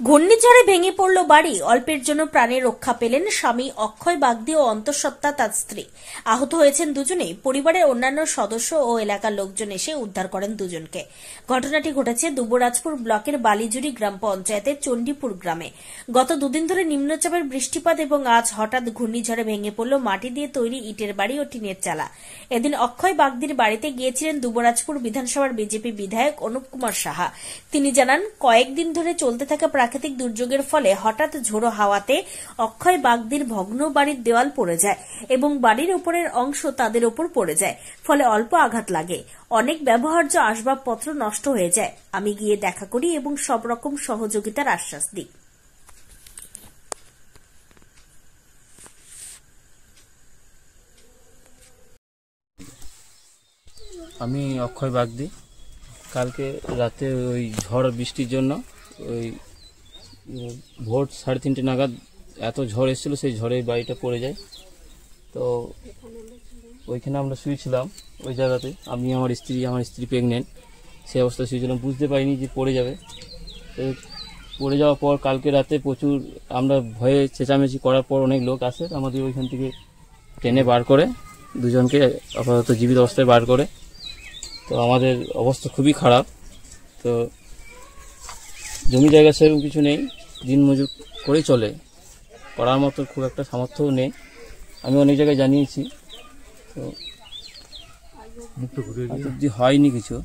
ঘূর্ণিঝড়ে ভেঙে পড়ল বাড়ি, অল্পের জন্য প্রাণে রক্ষা পেলেন স্বামী অক্ষয় বাগদি ও অন্তঃসত্ত্বা তার স্ত্রী। আহত হয়েছেন দুজনেই। পরিবারের অন্যান্য সদস্য ও এলাকার লোকজন এসে উদ্ধার করেন দুজনকে। ঘটনাটি ঘটেছে দুবরাজপুর ব্লকের বালিজুড়ি গ্রাম পঞ্চায়েতের চণ্ডীপুর গ্রামে। গত দুদিন ধরে নিম্নচাপের বৃষ্টিপাত এবং আজ হঠাৎ ঘূর্ণিঝড়ে ভেঙে পড়ল মাটি দিয়ে তৈরি ইটের বাড়ি ও টিনের চালা। এদিন অক্ষয় বাগদির বাড়িতে গিয়েছিলেন দুবরাজপুর বিধানসভার বিজেপি বিধায়ক অনুপ কুমার সাহা। তিনি জানান, কয়েকদিন ধরে চলতে থাকা প্রাকৃতিক দুর্যোগের ফলে হঠাৎ ঝোড়ো হাওয়াতে অক্ষয় বাগদির ভগ্ন বাড়ির দেওয়াল পড়ে যায় এবং বাড়ির উপরের অংশ তাদের উপর পড়ে যায়, ফলে অল্প আঘাত লাগে। অনেক ব্যবহার্য আসবাবপত্র নষ্ট হয়ে যায়। আমি গিয়ে দেখা করি এবং সব রকম সহযোগিতার আশ্বাস দিই। আমি অক্ষয় বাগদি। কালকে রাতে ওই ঝড় বৃষ্টির জন্য ওই ভোর 3:30 নাগাদ এত ঝড় এসেছিলো, সেই ঝড়ে বাড়িটা পড়ে যায়। তো ওইখানে আমরা শুয়েছিলাম ওই জায়গাতে, আমি আমার স্ত্রী প্রেগনেন্ট, সেই অবস্থায় শুয়েছিলাম, বুঝতে পারিনি যে পড়ে যাবে। তো পড়ে যাওয়ার পর কালকে রাতে প্রচুর আমরা ভয়ে চেঁচামেচি করার পর অনেক লোক আসে, আমাদের ওইখান থেকে টেনে বার করে দুজনকে আপাতত জীবিত অবস্থায় বার করে। তো আমাদের অবস্থা খুবই খারাপ। তো জমি জায়গা সেরকম কিছু নেই, দিন মজুর করেই চলে, করার মতো খুব একটা সামর্থ্যও নেই। আমি অনেক জায়গায় জানিয়েছি, তো হয়নি কিছু।